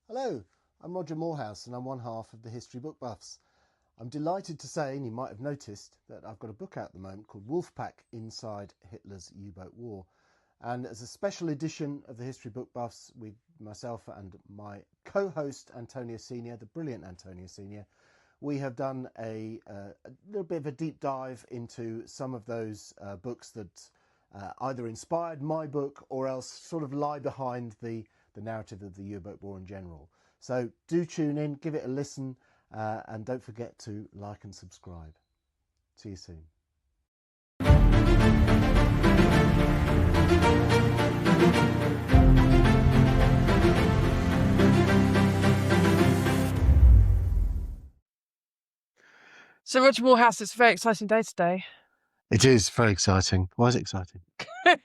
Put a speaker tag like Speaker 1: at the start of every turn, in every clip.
Speaker 1: Hello, I'm Roger Moorhouse and I'm one half of the History Book Buffs. I'm delighted to say, and you might have noticed, that I've got a book out at the moment called Wolfpack Inside Hitler's U-Boat War. And as a special edition of the History Book Buffs, with myself and my co-host Antonia Senior, the brilliant Antonia Senior, we have done a little bit of a deep dive into some of those books that either inspired my book or else sort of lie behind the narrative of the U-boat war in general. So do tune in, give it a listen, and don't forget to like and subscribe. See you soon.
Speaker 2: So Roger Moorhouse, it's a very exciting day today.
Speaker 1: It is very exciting. Why is it exciting?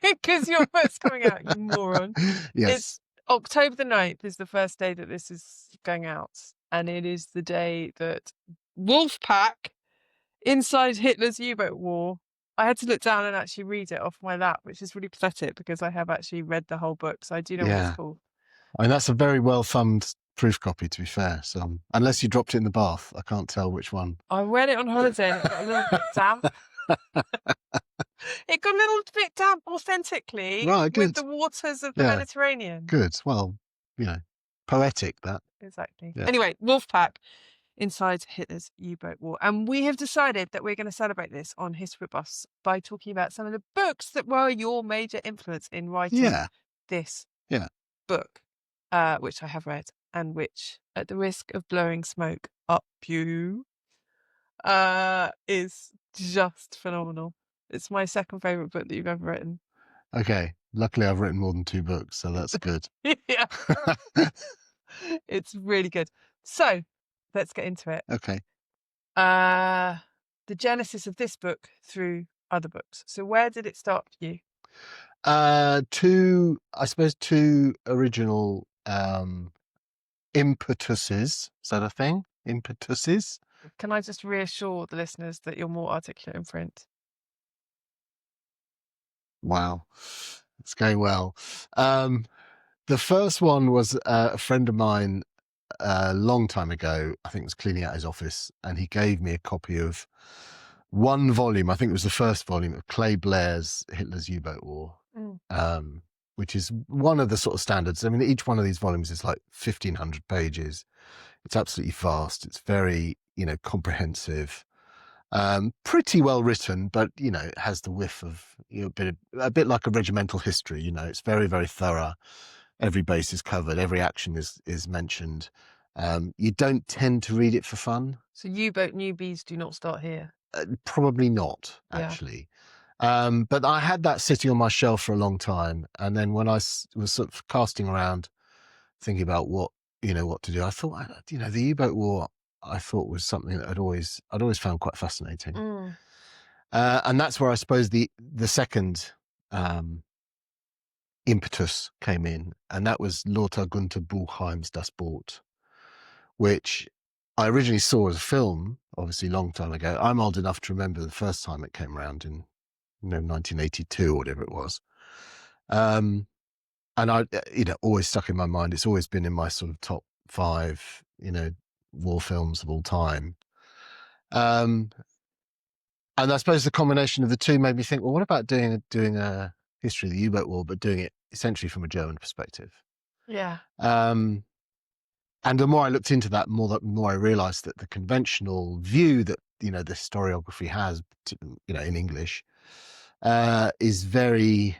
Speaker 2: Because your book's coming out, you moron.
Speaker 1: Yes.
Speaker 2: It's October the 9th is the first day that this is going out. And it is the day that Wolfpack, Inside Hitler's U-Boat War, I had to look down and actually read it off my lap, which is really pathetic because I have actually read the whole book. So I do know what it's called.
Speaker 1: I mean, that's a very well-thumbed proof copy, to be fair. So unless you dropped it in the bath, I can't tell which one.
Speaker 2: I read it on holiday and it got a little bit damp. It got a little bit damp authentically with the waters of the Mediterranean.
Speaker 1: Good. Well, poetic, that.
Speaker 2: Exactly.
Speaker 1: Yeah.
Speaker 2: Anyway, Wolfpack, Inside Hitler's U-Boat War. And we have decided that we're going to celebrate this on History Buffs by talking about some of the books that were your major influence in writing this book, which I have read and which, at the risk of blowing smoke up you, is just phenomenal. It's my second favourite book that you've ever written.
Speaker 1: Okay. Luckily, I've written more than 2 books, so that's good.
Speaker 2: Yeah. It's really good. So, let's get into it.
Speaker 1: Okay.
Speaker 2: The genesis of this book through other books. So where did it start for you?
Speaker 1: Two original impetuses. Is that a thing? Impetuses?
Speaker 2: Can I just reassure the listeners that you're more articulate in print?
Speaker 1: Wow. It's going well. The first one was a friend of mine a long time ago. I think it was cleaning out his office, and he gave me a copy of one volume. I think it was the first volume of Clay Blair's Hitler's U-Boat War, which is one of the sort of standards. I mean, each one of these volumes is like 1,500 pages. It's absolutely vast. It's very, comprehensive. Pretty well written, but it has the whiff of a bit like a regimental history. It's very, very thorough. Every base is covered. Every action is mentioned. You don't tend to read it for fun.
Speaker 2: So U-boat newbies do not start here.
Speaker 1: Probably not, actually. But I had that sitting on my shelf for a long time, and then when I was sort of casting around, thinking about what to do, I thought, the U-boat war, I thought was something that I'd always found quite fascinating. And that's where I suppose the second impetus came in, and that was Lothar-Günther Buchheim's Das Boot, which I originally saw as a film, obviously a long time ago. I'm old enough to remember the first time it came around in 1982 or whatever it was. And I, always stuck in my mind. It's always been in my sort of top 5, war films of all time. And I suppose the combination of the two made me think, well, what about doing a history of the U-boat war, but doing it essentially from a German perspective?
Speaker 2: Yeah.
Speaker 1: And the more I looked into that, the more I realised that the conventional view that the historiography has, in English, is very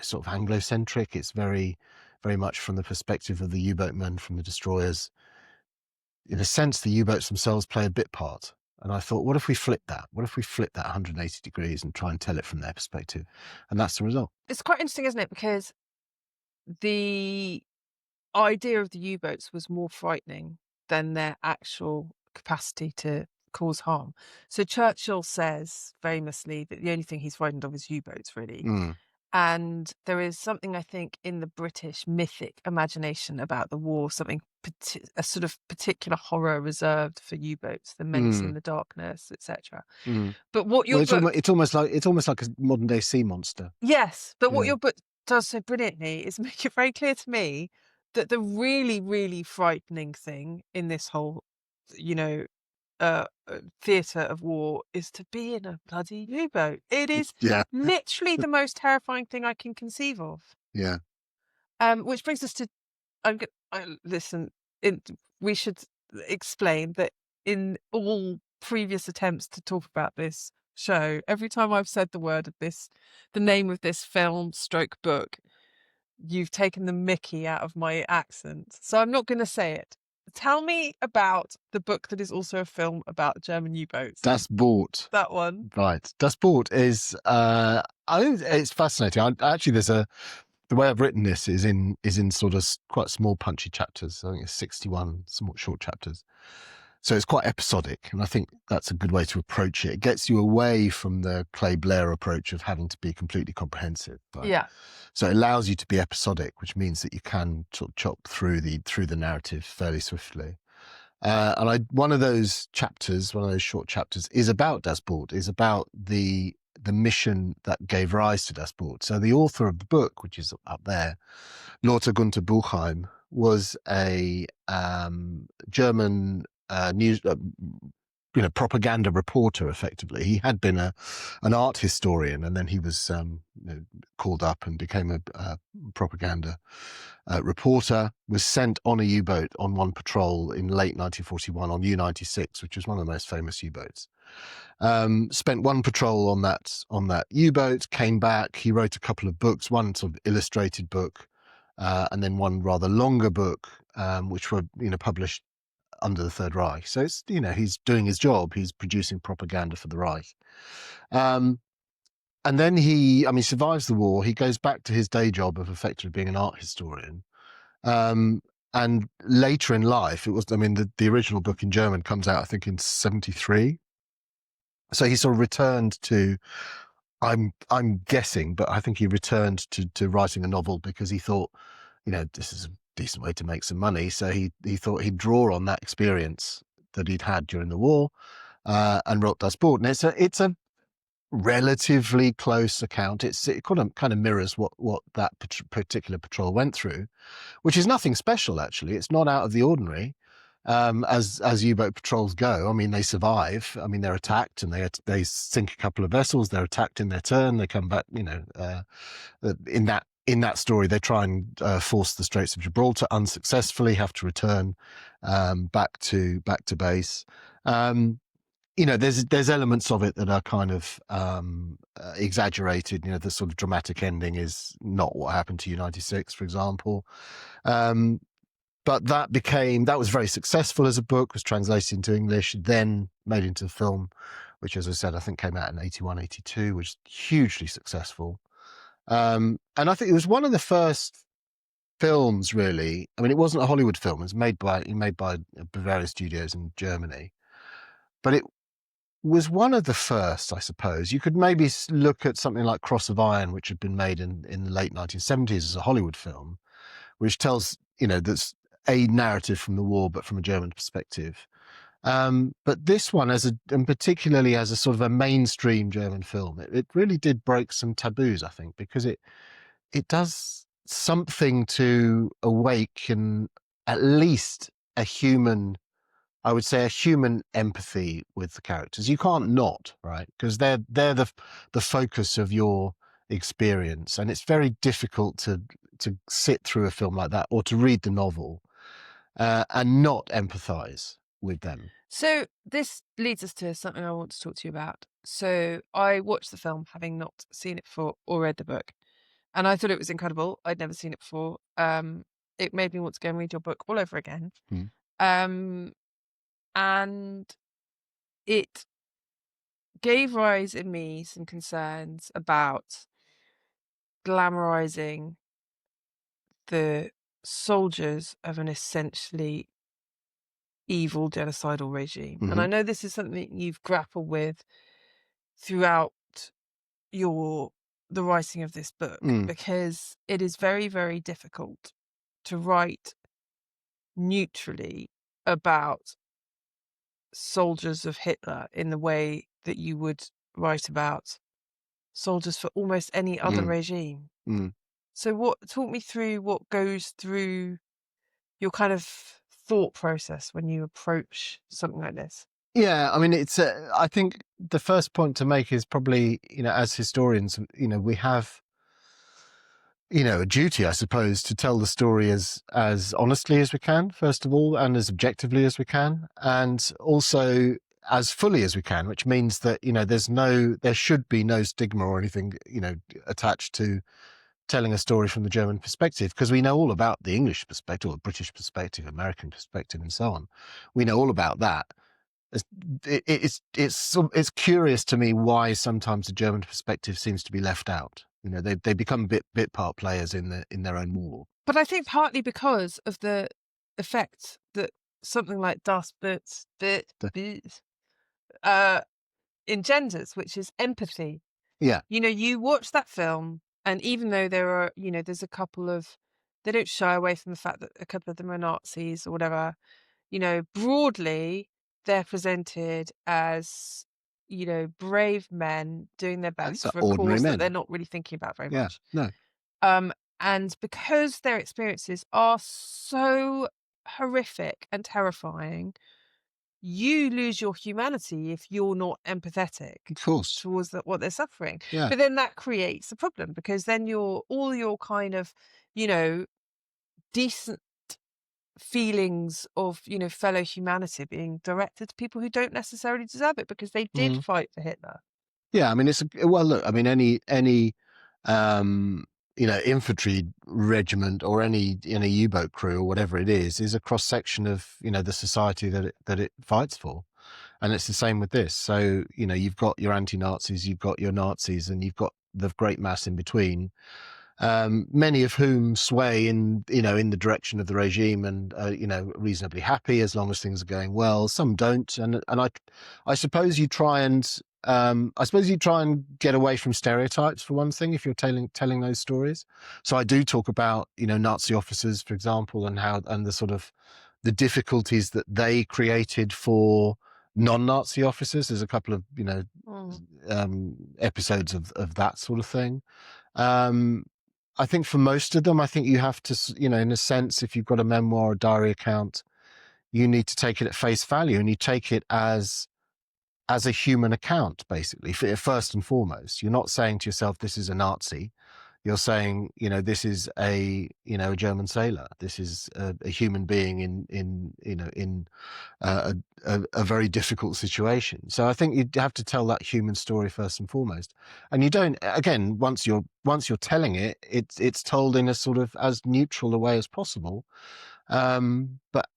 Speaker 1: sort of Anglo-centric. It's very, very much from the perspective of the U-boatmen from the destroyers. In a sense, the U-boats themselves play a bit part. And I thought, what if we flip that? What if we flip that 180 degrees and try and tell it from their perspective? And that's the result.
Speaker 2: It's quite interesting, isn't it? Because the idea of the U-boats was more frightening than their actual capacity to cause harm. So Churchill says famously that the only thing he's frightened of is U-boats, really. And there is something, I think, in the British mythic imagination about the war, a sort of particular horror reserved for U-boats, the menace in the darkness, etc. But what your book...
Speaker 1: it's almost like a modern day sea monster.
Speaker 2: Yes, but what your book does so brilliantly is make it very clear to me the really, really frightening thing in this whole, you know, theatre of war is to be in a bloody U-boat. It is
Speaker 1: Yeah.
Speaker 2: literally the most terrifying thing I can conceive of.
Speaker 1: Yeah.
Speaker 2: Which brings us to listen, we should explain that in all previous attempts to talk about this show, every time I've said the name of this film stroke book, you've taken the mickey out of my accent. So I'm not going to say it. Tell me about the book that is also a film about German U-boats.
Speaker 1: Das Boot.
Speaker 2: That one.
Speaker 1: Right. Das Boot is, I think it's fascinating. Actually, the way I've written this is in sort of quite small, punchy chapters. I think it's 61 somewhat short chapters. So it's quite episodic, and I think that's a good way to approach it. It gets you away from the Clay Blair approach of having to be completely comprehensive. Right?
Speaker 2: Yeah.
Speaker 1: So it allows you to be episodic, which means that you can sort of chop through the narrative fairly swiftly. And one of those short chapters, is about Das Boot, is about the mission that gave rise to Das Boot. So the author of the book, which is up there, Lothar-Günther Buchheim, was a German news, propaganda reporter. Effectively, he had been an art historian, and then he was called up and became a propaganda reporter. Was sent on a U-boat on one patrol in late 1941 on U-96, which was one of the most famous U-boats. Spent one patrol on that U-boat, came back. He wrote a couple of books, one sort of illustrated book, and then one rather longer book, which were published under the Third Reich. So it's he's doing his job. He's producing propaganda for the Reich. And then he survives the war. He goes back to his day job of effectively being an art historian. And later in life, the original book in German comes out, I think, in 1973. So he sort of returned to, I'm guessing, but I think he returned to writing a novel because he thought, this is a decent way to make some money. So he thought he'd draw on that experience that he'd had during the war, and wrote Das Boot. And it's a relatively close account. It kind of mirrors what that particular patrol went through, which is nothing special, actually. It's not out of the ordinary. As U-boat patrols go, they survive. They're attacked and they sink a couple of vessels. They're attacked in their turn. They come back. In that story, they try and force the Straits of Gibraltar unsuccessfully. Have to return back to base. There's elements of it that are kind of exaggerated. The sort of dramatic ending is not what happened to U-96, for example. But that was very successful as a book, was translated into English, then made into a film, which, as I said, I think came out in 81, 82, which is hugely successful. And I think it was one of the first films, really. It wasn't a Hollywood film. It was made by Bavaria Studios in Germany. But it was one of the first, I suppose. You could maybe look at something like Cross of Iron, which had been made in the late 1970s as a Hollywood film, which tells, that's a narrative from the war, but from a German perspective. But this one, and particularly as a sort of a mainstream German film, it really did break some taboos, I think, because it does something to awaken at least a human empathy with the characters. You can't not, right? Because they're the focus of your experience, and it's very difficult to sit through a film like that or to read the novel and not empathize with them.
Speaker 2: So this leads us to something I want to talk to you about. So I watched the film having not seen it before or read the book, and I thought it was incredible. I'd never seen it before. It made me want to go and read your book all over again. And it gave rise in me some concerns about glamorizing the soldiers of an essentially evil genocidal regime. And I know this is something you've grappled with throughout the writing of this book, because it is very, very difficult to write neutrally about soldiers of Hitler in the way that you would write about soldiers for almost any other regime. So talk me through what goes through your kind of thought process when you approach something like this?
Speaker 1: Yeah, I mean, I think the first point to make is probably, as historians, we have, a duty, I suppose, to tell the story as honestly as we can, first of all, and as objectively as we can, and also as fully as we can, which means that, there should be no stigma or anything, attached to telling a story from the German perspective, because we know all about the English perspective, or the British perspective, American perspective, and so on. We know all about that. It's curious to me why sometimes the German perspective seems to be left out. They become bit part players in their own war.
Speaker 2: But I think partly because of the effect that something like Das uh, engenders, which is empathy.
Speaker 1: Yeah,
Speaker 2: You watch that film, and even though there are, there's a couple of, they don't shy away from the fact that a couple of them are Nazis or whatever, broadly, they're presented as, brave men doing their
Speaker 1: these
Speaker 2: best
Speaker 1: are
Speaker 2: for a
Speaker 1: ordinary
Speaker 2: cause that
Speaker 1: men.
Speaker 2: they're not really thinking about very
Speaker 1: Yeah,
Speaker 2: much.
Speaker 1: no,
Speaker 2: And because their experiences are so horrific and terrifying, you lose your humanity if you're not empathetic
Speaker 1: of course.
Speaker 2: towards what they're suffering.
Speaker 1: Yeah,
Speaker 2: But then that creates a problem, because then all your kind of, decent feelings of, fellow humanity being directed to people who don't necessarily deserve it, because they did
Speaker 1: mhm.
Speaker 2: fight for Hitler.
Speaker 1: Yeah. I mean, well. Look, I mean, any um, infantry regiment or any U-boat crew or whatever it is a cross section of the society that it fights for. And it's the same with this. So, you've got your anti-Nazis, you've got your Nazis, and you've got the great mass in between, many of whom sway in the direction of the regime and, reasonably happy as long as things are going well. Some don't. And I suppose you try and, get away from stereotypes, for one thing, if you're telling those stories. So I do talk about, Nazi officers, for example, and the sort of the difficulties that they created for non-Nazi officers. There's a couple of episodes of that sort of thing. I think for most of them, I think you have to, in a sense, if you've got a memoir or diary account, you need to take it at face value, and you take it as a human account, basically, first and foremost. You're not saying to yourself, this is a Nazi. You're saying, this is a German sailor. This is a human being in a very difficult situation. So I think you have to tell that human story first and foremost. And you don't, again, once you're telling it, it's told in a sort of as neutral a way as possible. But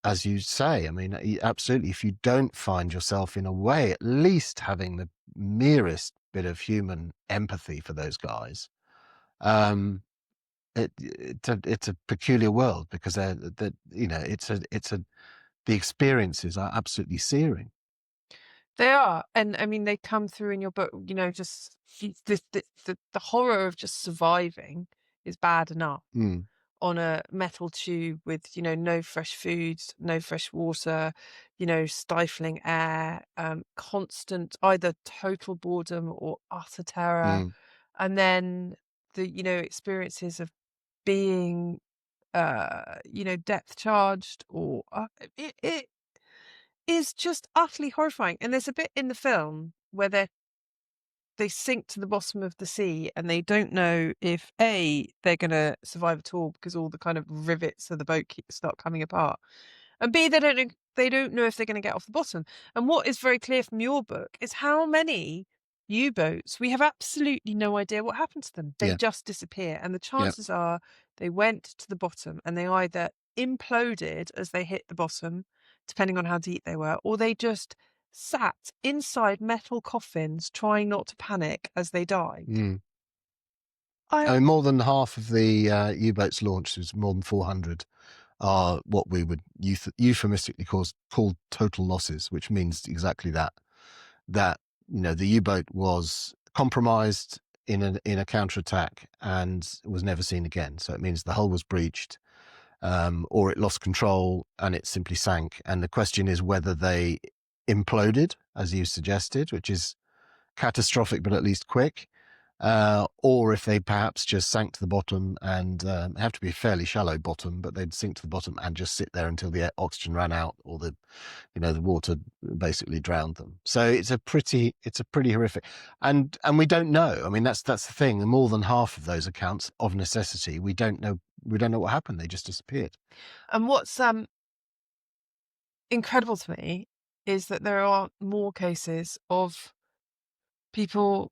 Speaker 1: as you say, I mean, absolutely, if you don't find yourself in a way, at least having the merest bit of human empathy for those guys, it's a peculiar world, because the experiences are absolutely searing.
Speaker 2: They are, and I mean, they come through in your book. Just the horror of just surviving is bad enough
Speaker 1: Mm,
Speaker 2: on a metal tube with no fresh food, no fresh water, stifling air, constant either total boredom or utter terror,
Speaker 1: mm,
Speaker 2: and then the experiences of being depth charged, or it is just utterly horrifying. And there's a bit in the film where they sink to the bottom of the sea, and they don't know if they're going to survive at all, because all the kind of rivets of the boat start coming apart, and B, they don't know if they're going to get off the bottom. And what is very clear from your book is how many U-boats, we have absolutely no idea what happened to them. They
Speaker 1: yeah,
Speaker 2: just disappear, and the
Speaker 1: yeah.
Speaker 2: chances are they went to the bottom and they either imploded as they hit the bottom, depending on how deep they were, or they just sat inside metal coffins trying not to panic as they died.
Speaker 1: Mm.
Speaker 2: I
Speaker 1: I mean, more than half of the U-boats launched, was more than 400, are what we would euphemistically call total losses, which means exactly that. That the U-boat was compromised in a counterattack and was never seen again. So it means the hull was breached, or it lost control and it simply sank. And the question is whether they imploded, as you suggested, which is catastrophic but at least quick, or if they perhaps just sank to the bottom and have to be a fairly shallow bottom, but they'd sink to the bottom and just sit there until the oxygen ran out, or the water basically drowned them. So it's a pretty horrific, and we don't know. I mean, that's the thing. More than half of those accounts, of necessity, we don't know what happened. They just disappeared.
Speaker 2: And what's incredible to me is that there are more cases of people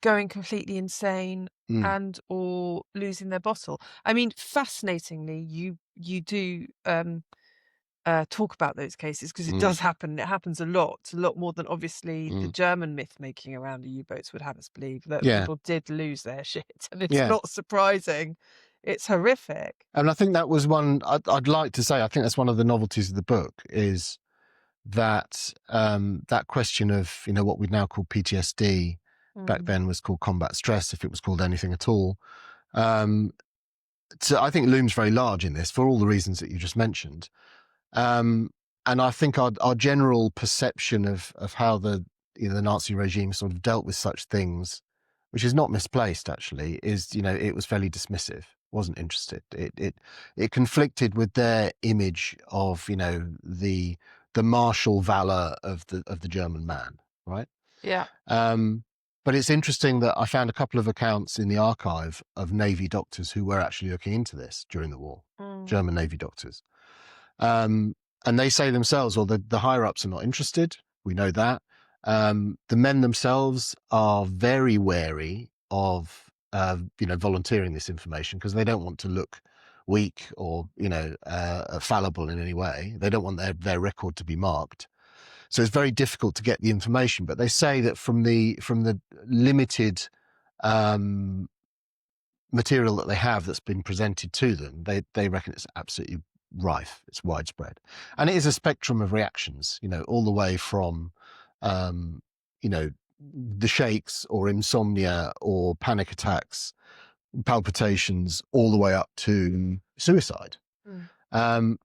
Speaker 2: going completely insane and or losing their bottle. I mean, fascinatingly, you do talk about those cases, because it does happen. It happens a lot more than obviously the German myth making around the U-boats would have us believe, that people did lose their shit, and it's not surprising. It's horrific.
Speaker 1: And I think that was one I'd like to say. I think that's one of the novelties of the book, is that that question of what we'd now call PTSD, back then was called combat stress, if it was called anything at all. So I think looms very large in this, for all the reasons that you just mentioned. And I think our general perception of how the Nazi regime sort of dealt with such things, which is not misplaced actually, is it was fairly dismissive, wasn't interested. It conflicted with their image of the martial valor of the German man, right?
Speaker 2: Yeah.
Speaker 1: But it's interesting that I found a couple of accounts in the archive of Navy doctors who were actually looking into this during the war, German Navy doctors. And they say themselves, or the higher-ups are not interested. We know that. The men themselves are very wary of, volunteering this information, because they don't want to look weak or, fallible in any way. They don't want their record to be marked. So it's very difficult to get the information. But they say that from the limited material that they have that's been presented to them, they reckon it's absolutely rife, it's widespread. And it is a spectrum of reactions, all the way from, the shakes or insomnia or panic attacks, palpitations, all the way up to suicide. And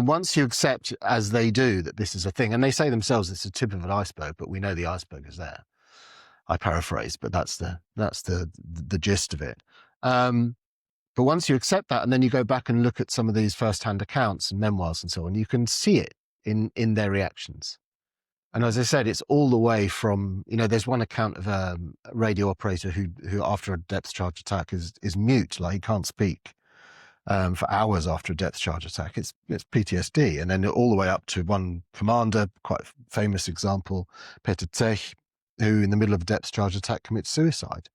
Speaker 1: once you accept, as they do, that this is a thing, and they say themselves it's a tip of an iceberg, but we know the iceberg is there. I paraphrase, but that's the gist of it. But once you accept that, and then you go back and look at some of these first-hand accounts and memoirs and so on, you can see it in their reactions. And as I said, it's all the way from, there's one account of a radio operator who after a depth charge attack is mute, like he can't speak for hours after a depth charge attack. It's PTSD. And then all the way up to one commander, quite a famous example, Peter Zech, who in the middle of a depth charge attack commits suicide.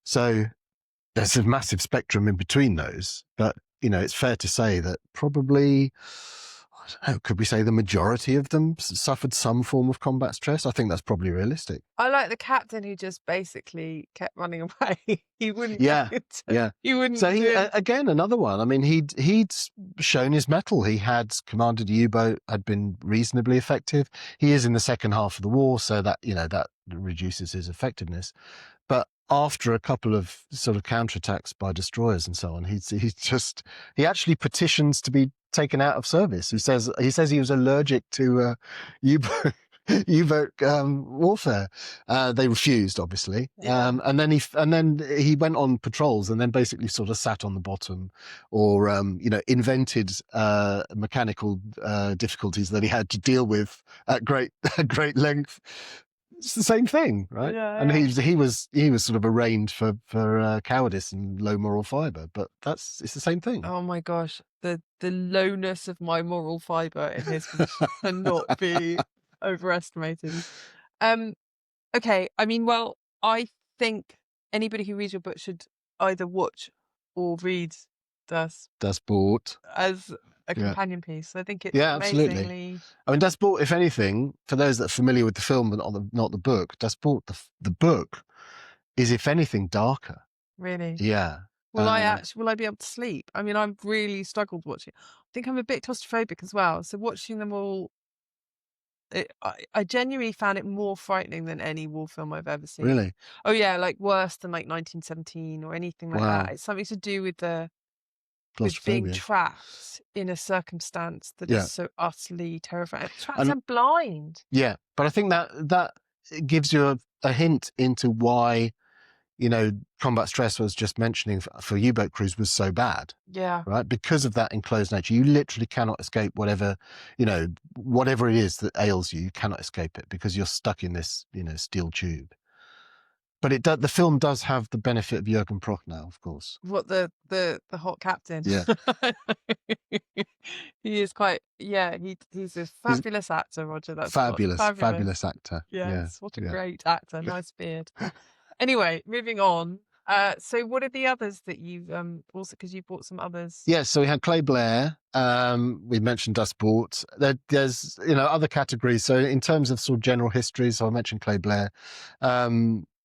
Speaker 1: So there's a massive spectrum in between those, but it's fair to say that probably, I don't know, could we say the majority of them suffered some form of combat stress? I think that's probably realistic.
Speaker 2: I like the captain who just basically kept running away. He wouldn't.
Speaker 1: Yeah.
Speaker 2: He wouldn't.
Speaker 1: So again, another one. I mean, he'd shown his mettle. He had commanded a U-boat, had been reasonably effective. He is in the second half of the war, so that that reduces his effectiveness. But after a couple of sort of counterattacks by destroyers and so on, he actually petitions to be taken out of service. He says he was allergic to U-boat warfare. They refused, obviously.
Speaker 2: Yeah.
Speaker 1: And then he went on patrols and then basically sort of sat on the bottom, or invented mechanical difficulties that he had to deal with at great length. It's the same thing, right?
Speaker 2: Yeah,
Speaker 1: and
Speaker 2: yeah.
Speaker 1: he was sort of arraigned for cowardice and low moral fibre, but it's the same thing.
Speaker 2: Oh my gosh, the lowness of my moral fibre in his position cannot be overestimated. Okay, I mean, well, I think anybody who reads your book should either watch or read Das
Speaker 1: Boot
Speaker 2: as a companion piece. I think it's
Speaker 1: absolutely.
Speaker 2: amazingly.
Speaker 1: I mean, Das Boot, if anything, for those that are familiar with the film but not the book, Das Boot, the book, is, if anything, darker.
Speaker 2: Really?
Speaker 1: Yeah.
Speaker 2: Will I be able to sleep? I mean, I've really struggled watching. I think I'm a bit claustrophobic as well. So watching them all, I genuinely found it more frightening than any war film I've ever seen.
Speaker 1: Really?
Speaker 2: Oh yeah, like worse than like 1917 or anything like that. It's something to do with being trapped in a circumstance that is so utterly terrifying. Trapped and blind.
Speaker 1: Yeah, but I think that gives you a hint into why, combat stress I was just mentioning for U-boat crews was so bad.
Speaker 2: Yeah.
Speaker 1: Right, because of that enclosed nature, you literally cannot escape whatever it is that ails you. You cannot escape it because you're stuck in this steel tube. But the film does have the benefit of Jürgen Prochnow, of course.
Speaker 2: What, the hot captain?
Speaker 1: Yeah.
Speaker 2: He is quite, yeah, he's a fabulous actor, Roger. That's
Speaker 1: Fabulous actor.
Speaker 2: Yes, what a
Speaker 1: Yeah.
Speaker 2: great actor. Nice beard. Anyway, moving on. So what are the others that you've also, because you bought some others?
Speaker 1: Yeah, so we had Clay Blair. We mentioned Dust Bort. There's other categories. So in terms of sort of general history, so I mentioned Clay Blair.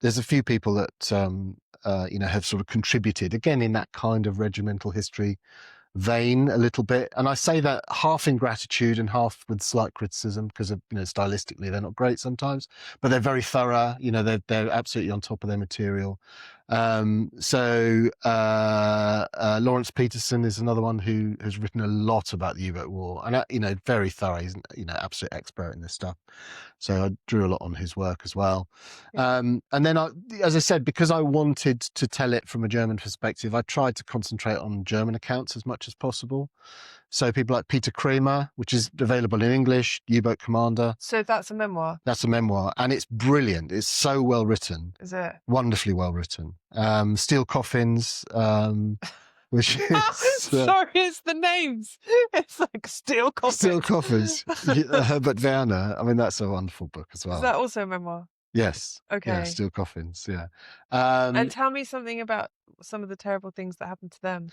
Speaker 1: There's a few people that have sort of contributed again in that kind of regimental history vein a little bit, and I say that half in gratitude and half with slight criticism because of stylistically they're not great sometimes, but they're very thorough. They're absolutely on top of their material. So Lawrence Peterson is another one who has written a lot about the U-boat war, and very thorough. He's absolute expert in this stuff. So I drew a lot on his work as well.
Speaker 2: Yeah.
Speaker 1: And then as I said, because I wanted to tell it from a German perspective, I tried to concentrate on German accounts as much as possible. So people like Erich-Kremer, which is available in English, U-boat commander.
Speaker 2: So that's a memoir?
Speaker 1: That's a memoir, and it's brilliant. It's so well written.
Speaker 2: Is it?
Speaker 1: Wonderfully well written. Steel Coffins, which is...
Speaker 2: Sorry, it's the names. It's like Steel Coffins.
Speaker 1: Steel Coffins. Herbert Werner. I mean, that's a wonderful book as well.
Speaker 2: Is that also a memoir?
Speaker 1: Yes.
Speaker 2: Okay.
Speaker 1: Yeah, Steel Coffins, yeah.
Speaker 2: And tell me something about some of the terrible things that happened to them.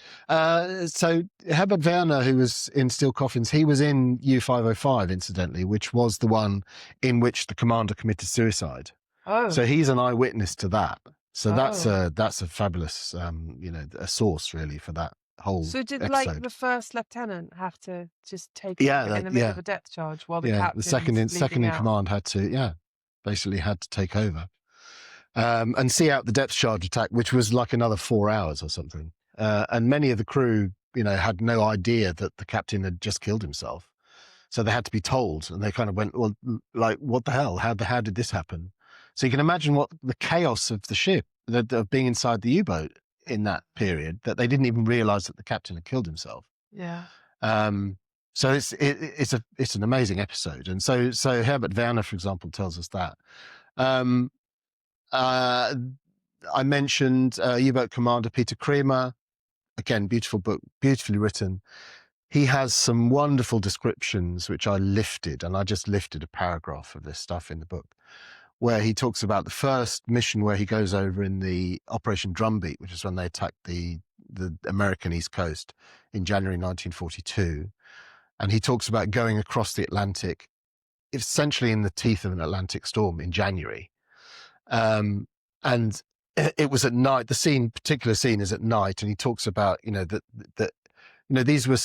Speaker 1: So Herbert Werner, who was in Steel Coffins, he was in U-505, incidentally, which was the one in which the commander committed suicide.
Speaker 2: Oh.
Speaker 1: So he's an eyewitness to that. So that's a fabulous, a source really for that whole
Speaker 2: So did
Speaker 1: episode.
Speaker 2: the first lieutenant have to just take over in the middle of a depth charge while the captain,
Speaker 1: the second in command had to, basically had to take over and see out the depth charge attack, which was like another 4 hours or something. And many of the crew, had no idea that the captain had just killed himself. So they had to be told, and they kind of went, well, like, what the hell? How did this happen? So you can imagine what the chaos of the ship, of being inside the U-boat in that period, that they didn't even realize that the captain had killed himself.
Speaker 2: Yeah.
Speaker 1: So it's an amazing episode, and so Herbert Werner, for example, tells us that. I mentioned U-boat commander Erich-Kremer. Again, beautiful book, beautifully written. He has some wonderful descriptions, which I lifted, and I just lifted a paragraph of this stuff in the book, where he talks about the first mission where he goes over in the Operation Drumbeat, which is when they attacked the American East Coast in January 1942. And he talks about going across the Atlantic, essentially in the teeth of an Atlantic storm in January. And it was at night. The particular scene is at night, and he talks about that these were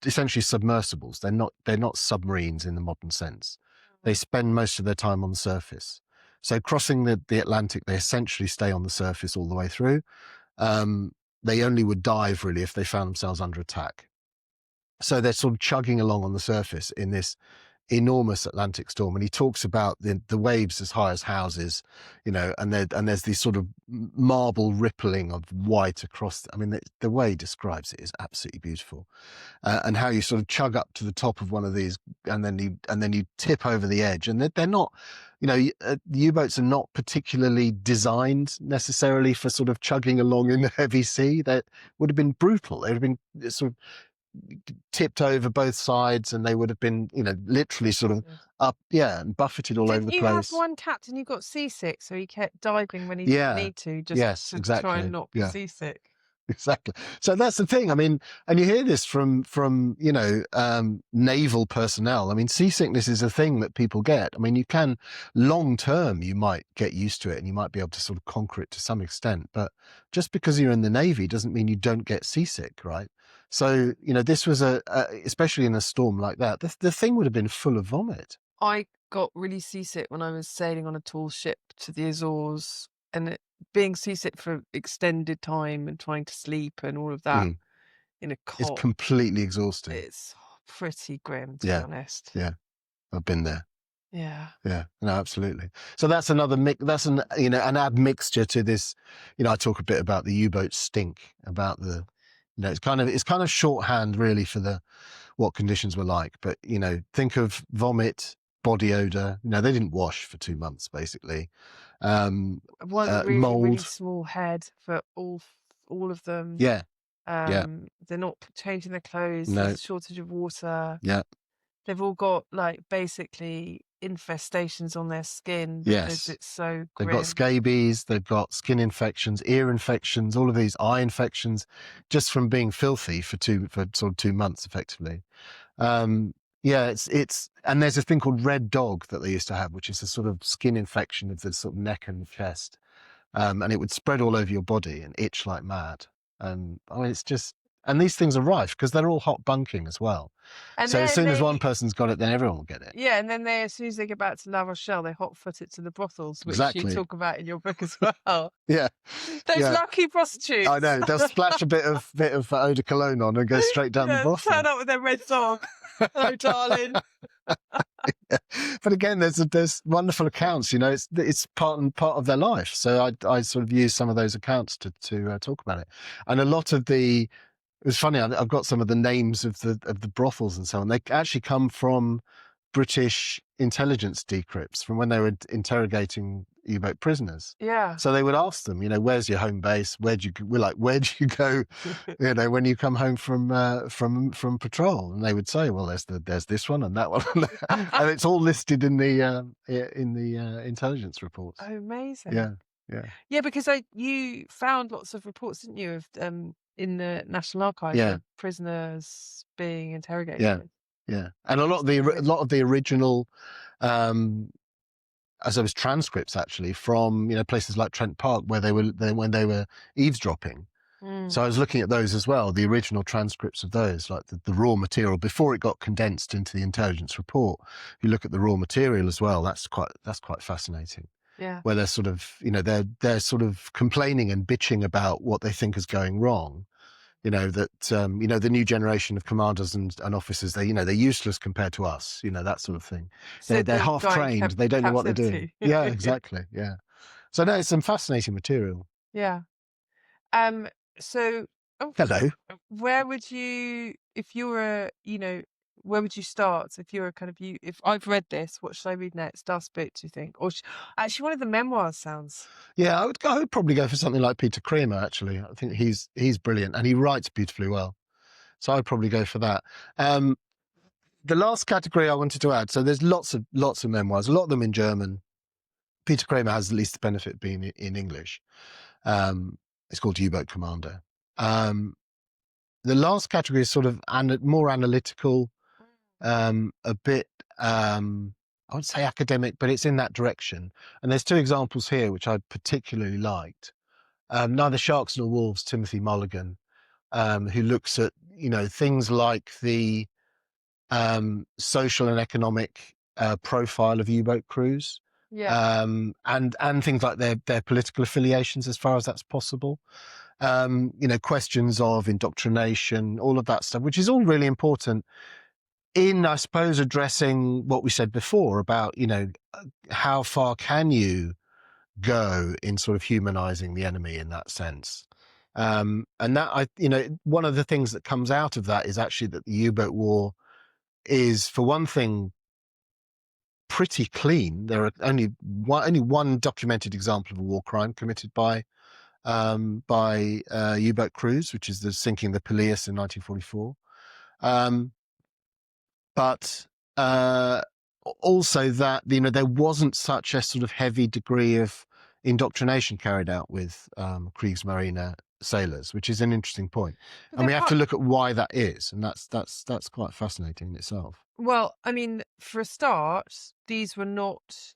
Speaker 1: essentially submersibles. They're not submarines in the modern sense. They spend most of their time on the surface. So crossing the Atlantic, they essentially stay on the surface all the way through. They only would dive really if they found themselves under attack. So they're sort of chugging along on the surface in this enormous Atlantic storm, and he talks about the waves as high as houses, and there's these sort of marble rippling of white across. I mean, the way he describes it is absolutely beautiful, and how you sort of chug up to the top of one of these, and then you tip over the edge, and they're not. The U-boats are not particularly designed necessarily for sort of chugging along in the heavy sea. That would have been brutal. They would have been sort of tipped over both sides, and they would have been, literally sort of up, and buffeted all over the place.
Speaker 2: Didn't you have one captain who got seasick, so he kept diving when he didn't need to, just to try and not be seasick?
Speaker 1: Exactly. So that's the thing. I mean, and you hear this from naval personnel. I mean, seasickness is a thing that people get. I mean, you can long term, you might get used to it, and you might be able to sort of conquer it to some extent. But just because you're in the Navy doesn't mean you don't get seasick, right? So this was especially in a storm like that, the thing would have been full of vomit.
Speaker 2: I got really seasick when I was sailing on a tall ship to the Azores, and being seasick for extended time and trying to sleep and all of that in a cot.
Speaker 1: It's completely exhausting.
Speaker 2: It's pretty grim, to be honest.
Speaker 1: Yeah, I've been there.
Speaker 2: Yeah.
Speaker 1: Yeah, no, absolutely. So that's another that's an an admixture to this. I talk a bit about the U-boat stink, about the, it's kind of shorthand really for the what conditions were like. But think of vomit, body odor. They didn't wash for 2 months basically.
Speaker 2: One really, really
Speaker 1: Mold.
Speaker 2: small head for all of them.
Speaker 1: Yeah, yeah,
Speaker 2: They're not changing their clothes.
Speaker 1: no,
Speaker 2: There's a shortage of water.
Speaker 1: yeah,
Speaker 2: They've all got like basically infestations on their skin because
Speaker 1: yes.
Speaker 2: it's so
Speaker 1: They've got
Speaker 2: grim.
Speaker 1: scabies, they've got skin infections, ear infections, all of these eye infections, just from being filthy for sort of 2 months, effectively. Yeah, and there's a thing called red dog that they used to have, which is a sort of skin infection of the sort of neck and chest, and it would spread all over your body and itch like mad. And I mean, and these things are rife because they're all hot bunking as well.
Speaker 2: And
Speaker 1: So as
Speaker 2: then
Speaker 1: soon as one
Speaker 2: they,
Speaker 1: person's got it, then everyone will get it.
Speaker 2: yeah, and then as soon as they get back to La Rochelle, they hot foot it to the brothels, which you
Speaker 1: Exactly.
Speaker 2: talk about in your book as well.
Speaker 1: Yeah.
Speaker 2: Those
Speaker 1: Yeah.
Speaker 2: lucky prostitutes.
Speaker 1: I know. They'll splash a bit of eau de cologne on and go straight down the
Speaker 2: Yeah,
Speaker 1: brothel.
Speaker 2: turn up with their red dog. Hello, darling.
Speaker 1: But again, there's wonderful accounts. It's part of their life. So I sort of use some of those accounts to talk about it. And a lot of it was funny. I've got some of the names of the brothels and so on. They actually come from British intelligence decrypts from when they were interrogating U-boat prisoners.
Speaker 2: Yeah.
Speaker 1: So they would ask them, where's your home base? Where'd you go? When you come home from patrol, and they would say, well, there's this one and that one, and it's all listed in the intelligence reports.
Speaker 2: Oh, amazing.
Speaker 1: Yeah, yeah,
Speaker 2: yeah. Because you found lots of reports, didn't you, of in the National Archives
Speaker 1: yeah,
Speaker 2: of prisoners being interrogated.
Speaker 1: yeah, yeah, and a lot of the original. As I was transcripts actually from places like Trent Park where when they were eavesdropping. So I was looking at those as well, the original transcripts of those, like the raw material before it got condensed into the intelligence report. You look at the raw material as well. That's quite fascinating.
Speaker 2: Yeah.
Speaker 1: Where they're sort of they're sort of complaining and bitching about what they think is going wrong. That the new generation of commanders and officers, they're useless compared to us, that sort of thing.
Speaker 2: So
Speaker 1: They're
Speaker 2: the
Speaker 1: half
Speaker 2: guy in
Speaker 1: trained, they don't know what they're doing.
Speaker 2: captivity.
Speaker 1: Yeah, exactly. Yeah. So no, it's some fascinating material.
Speaker 2: Yeah. So
Speaker 1: Hello.
Speaker 2: where would you, if you were, where would you start? If you were kind of if I've read this, what should I read next? Last bit, do you think? Or actually, one of the memoirs sounds.
Speaker 1: Yeah, I would probably go for something like Peter-Kremer, actually. I think he's brilliant and he writes beautifully well. So I'd probably go for that. The last category I wanted to add, so there's lots of memoirs, a lot of them in German. Peter-Kremer has at least the benefit of being in English. It's called U-Boat Commander. The last category is sort of more analytical, a bit, I wouldn't say academic, but it's in that direction. And there's two examples here which I particularly liked. Neither Sharks Nor Wolves, Timothy Mulligan, who looks at things like the social and economic profile of U-boat crews,
Speaker 2: Yeah.
Speaker 1: and things like their political affiliations, as far as that's possible. Questions of indoctrination, all of that stuff, which is all really important in, I suppose, addressing what we said before about, how far can you go in sort of humanizing the enemy in that sense. And that, one of the things that comes out of that is actually that the U-boat war is, for one thing, pretty clean. There are only one documented example of a war crime committed by U-boat crews, which is the sinking the Peleus in 1944. But also that there wasn't such a sort of heavy degree of indoctrination carried out with Kriegsmarine sailors, which is an interesting point. And we have to look at why that is, and that's quite fascinating in itself.
Speaker 2: Well, I mean, for a start, these were not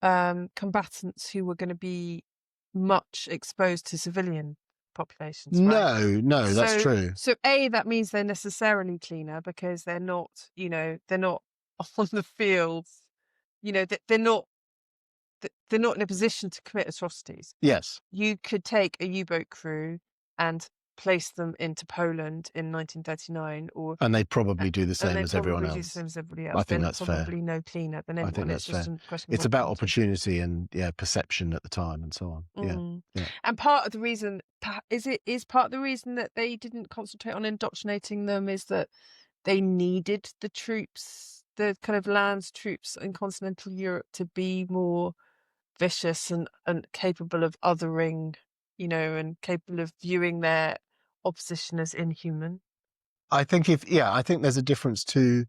Speaker 2: combatants who were going to be much exposed to civilian populations, right?
Speaker 1: No, that's true.
Speaker 2: So that means they're necessarily cleaner because they're not, they're not on the fields, they're not in a position to commit atrocities.
Speaker 1: Yes.
Speaker 2: You could take a U-boat crew and place them into Poland in 1939,
Speaker 1: And they'd probably do the
Speaker 2: and
Speaker 1: same
Speaker 2: they
Speaker 1: as everyone
Speaker 2: probably do the
Speaker 1: else.
Speaker 2: same as everybody
Speaker 1: I
Speaker 2: else.
Speaker 1: think
Speaker 2: They're
Speaker 1: that's fair.
Speaker 2: probably no cleaner than
Speaker 1: I think
Speaker 2: anyone. It's
Speaker 1: that's
Speaker 2: just
Speaker 1: fair.
Speaker 2: a question of
Speaker 1: It's about
Speaker 2: opportunity.
Speaker 1: opportunity and perception at the time and so on.
Speaker 2: Mm.
Speaker 1: Yeah.
Speaker 2: And part of the reason is part of the reason that they didn't concentrate on indoctrinating them is that they needed the troops, the kind of land troops in continental Europe, to be more vicious and capable of othering, and capable of viewing their opposition as inhuman.
Speaker 1: I think I think there's a difference to,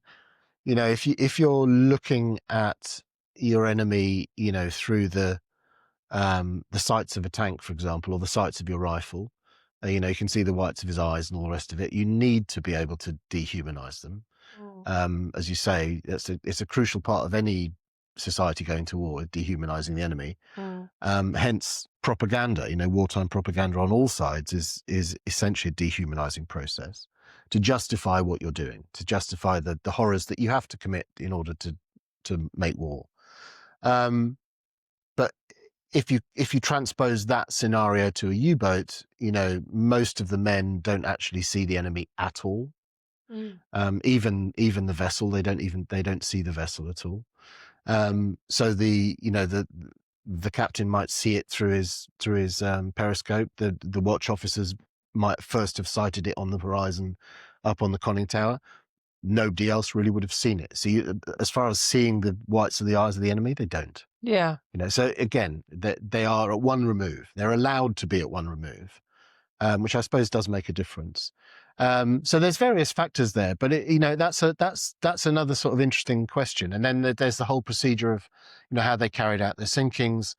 Speaker 1: if you're looking at your enemy, through the sights of a tank, for example, or the sights of your rifle, you can see the whites of his eyes and all the rest of it. You need to be able to dehumanize them. As you say, it's a crucial part of any society going to war, dehumanizing the enemy. Hence propaganda, wartime propaganda on all sides is essentially a dehumanizing process to justify what you're doing, to justify the horrors that you have to commit in order to make war. But if you transpose that scenario to a U-boat, most of the men don't actually see the enemy at all. Even the vessel, they don't see the vessel at all. So the captain might see it through his periscope. The watch officers might first have sighted it on the horizon, up on the conning tower. Nobody else really would have seen it. So as far as seeing the whites of the eyes of the enemy, they don't.
Speaker 2: Yeah.
Speaker 1: So again, they are at one remove. They're allowed to be at one remove, which I suppose does make a difference. So there's various factors there, but that's another sort of interesting question. And then there's the whole procedure of, how they carried out their sinkings,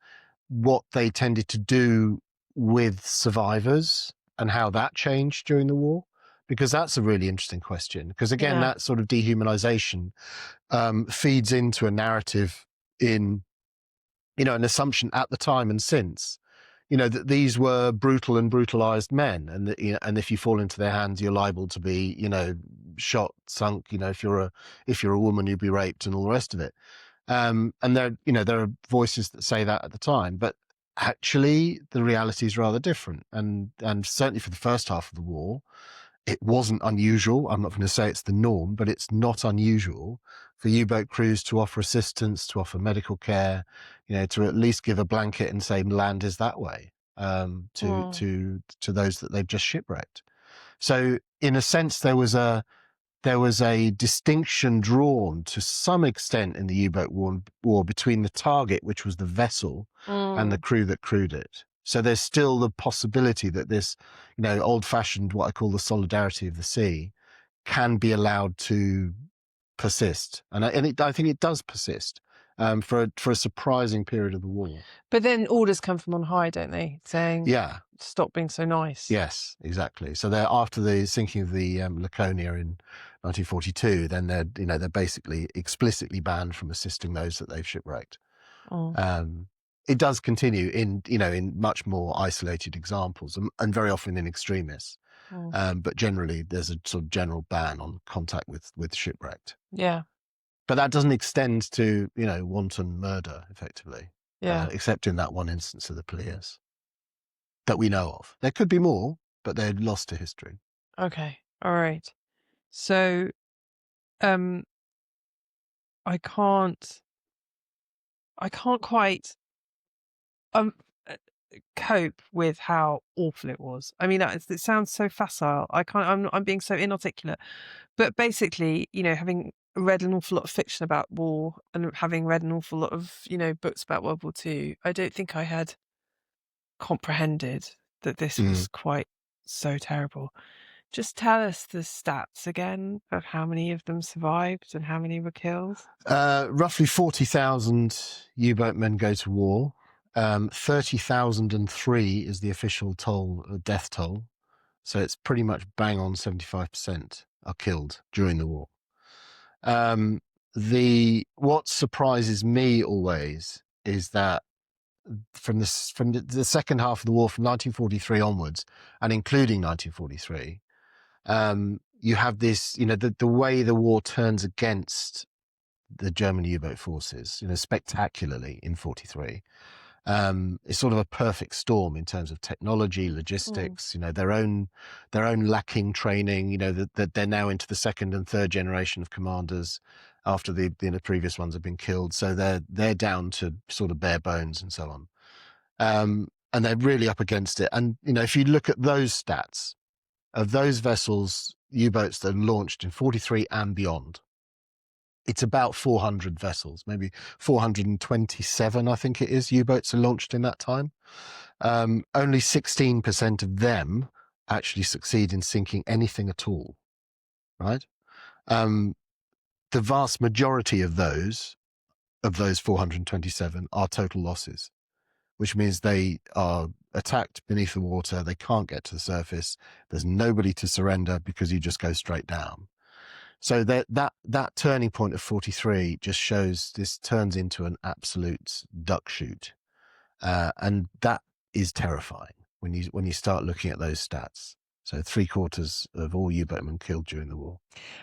Speaker 1: what they tended to do with survivors, and how that changed during the war, because that's a really interesting question. Because again,
Speaker 2: Yeah.
Speaker 1: that sort of dehumanization feeds into a narrative in, an assumption at the time and since, that these were brutal and brutalized men, and that, and if you fall into their hands, you're liable to be, shot, sunk. If you're a woman, you'd be raped, and all the rest of it. And there are voices that say that at the time, but actually the reality is rather different. And certainly for the first half of the war, it wasn't unusual. I'm not going to say it's the norm, but it's not unusual for U-boat crews to offer assistance, to offer medical care, to at least give a blanket and say land is that way, to those that they've just shipwrecked. So in a sense, there was a distinction drawn to some extent in the U-boat war between the target, which was the vessel, and the crew that crewed it. So there's still the possibility that this, old-fashioned, what I call the solidarity of the sea, can be allowed to persist, and I think it does persist for a surprising period of the war.
Speaker 2: But then orders come from on high, don't they? Saying,
Speaker 1: Yeah.
Speaker 2: stop being so nice.
Speaker 1: Yes, exactly. So they're after the sinking of the Laconia in 1942. Then they're basically explicitly banned from assisting those that they've shipwrecked. It does continue in much more isolated examples, and very often in extremis. But generally, there's a sort of general ban on contact with shipwrecked.
Speaker 2: Yeah.
Speaker 1: But that doesn't extend to wanton murder, effectively.
Speaker 2: Yeah.
Speaker 1: Except in that one instance of the Peleus that we know of. There could be more, but they're lost to history.
Speaker 2: Okay. All right. So, I can't quite uh, cope with how awful it was. I mean, it sounds so facile. I'm being so inarticulate. But basically, having read an awful lot of fiction about war and having read an awful lot of, books about World War II, I don't think I had comprehended that this was quite so terrible. Just tell us the stats again of how many of them survived and how many were killed.
Speaker 1: Roughly 40,000 U-boat men go to war. 30,003 is the official death toll. So it's pretty much bang on 75% are killed during the war. What surprises me always is that from the second half of the war, from 1943 onwards, and including 1943, you have this, the way the war turns against the German U-boat forces, spectacularly in 43. It's sort of a perfect storm in terms of technology, logistics, their own lacking training, that they're now into the second and third generation of commanders after the previous ones have been killed. So they're down to sort of bare bones and so on. And they're really up against it. And, if you look at those stats of those vessels, U-boats that are launched in 43 and beyond, it's about 400 vessels, maybe 427, I think it is, U-boats are launched in that time. Only 16% of them actually succeed in sinking anything at all, right? The vast majority of those 427 are total losses, which means they are attacked beneath the water. They can't get to the surface. There's nobody to surrender because you just go straight down. So that turning point of 43 just shows this turns into an absolute duck shoot. And that is terrifying when you start looking at those stats. So 3/4 of all U-boatmen killed during the war.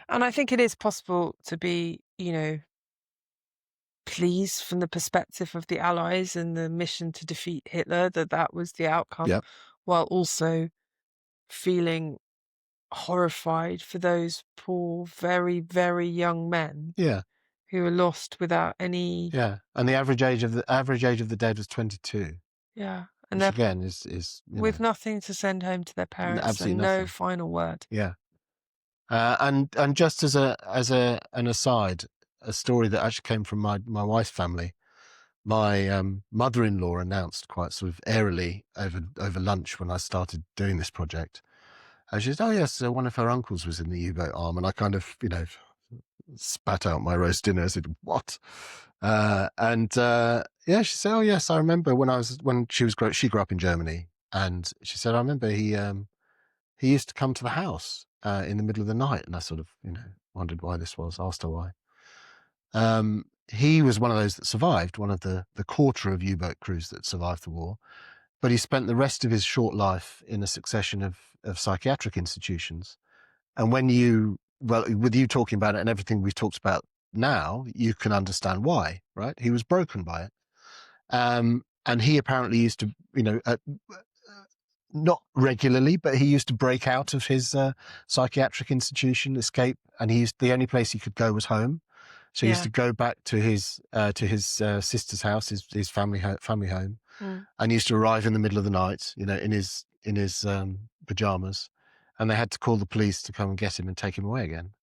Speaker 2: And I think it is possible to be, pleased from the perspective of the Allies and the mission to defeat Hitler, that was the outcome,
Speaker 1: Yep.
Speaker 2: while also feeling horrified for those poor, very, very young men
Speaker 1: Yeah.
Speaker 2: who were lost without any.
Speaker 1: Yeah. And the average age of the dead was 22.
Speaker 2: Yeah.
Speaker 1: And which again is
Speaker 2: with nothing to send home to their parents,
Speaker 1: absolutely
Speaker 2: and
Speaker 1: nothing.
Speaker 2: no final word.
Speaker 1: Yeah. And just as an aside, a story that actually came from my wife's family. My mother-in-law announced quite sort of airily over lunch when I started doing this project. She said, "Oh yes, one of her uncles was in the U-boat arm," and I kind of spat out my roast dinner. I said, "What?" Yeah, she said, "Oh yes, I remember when she grew up in Germany, and she said I remember he used to come to the house in the middle of the night," and I sort of wondered why this was, asked her why. He was one of those that survived, one of the quarter of U-boat crews that survived the war, but he spent the rest of his short life in a succession of psychiatric institutions. And with you talking about it and everything we've talked about now, you can understand why, right? He was broken by it. And he apparently used to, not regularly, but he used to break out of his psychiatric institution, escape, and the only place he could go was home. So he used to go back to his sister's house, his family home, and he used to arrive in the middle of the night, in his pajamas, and they had to call the police to come and get him and take him away again.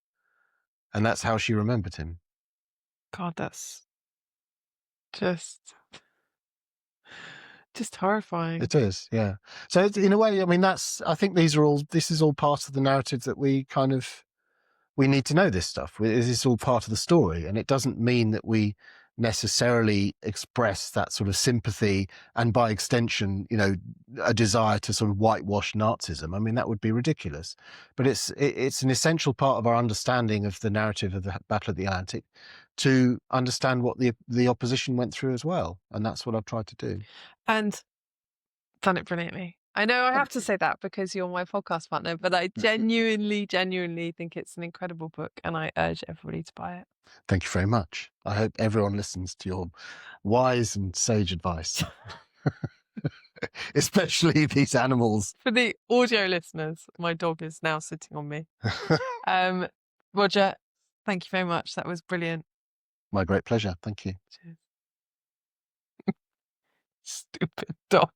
Speaker 1: And that's how she remembered him.
Speaker 2: God, that's just horrifying.
Speaker 1: It is, yeah. So in a way, I mean, I think this is all part of the narrative that we need to know this stuff. This is all part of the story. And it doesn't mean that we necessarily express that sort of sympathy and by extension, a desire to sort of whitewash Nazism. I mean, that would be ridiculous. But it's an essential part of our understanding of the narrative of the Battle of the Atlantic to understand what the opposition went through as well. And that's what I've tried to do.
Speaker 2: And done it brilliantly. I know I have to say that because you're my podcast partner, but I genuinely think it's an incredible book, and I urge everybody to buy it.
Speaker 1: Thank you very much. I hope everyone listens to your wise and sage advice, especially these animals.
Speaker 2: For the audio listeners, my dog is now sitting on me. Roger, thank you very much. That was brilliant.
Speaker 1: My great pleasure. Thank you.
Speaker 2: Cheers. Stupid dog.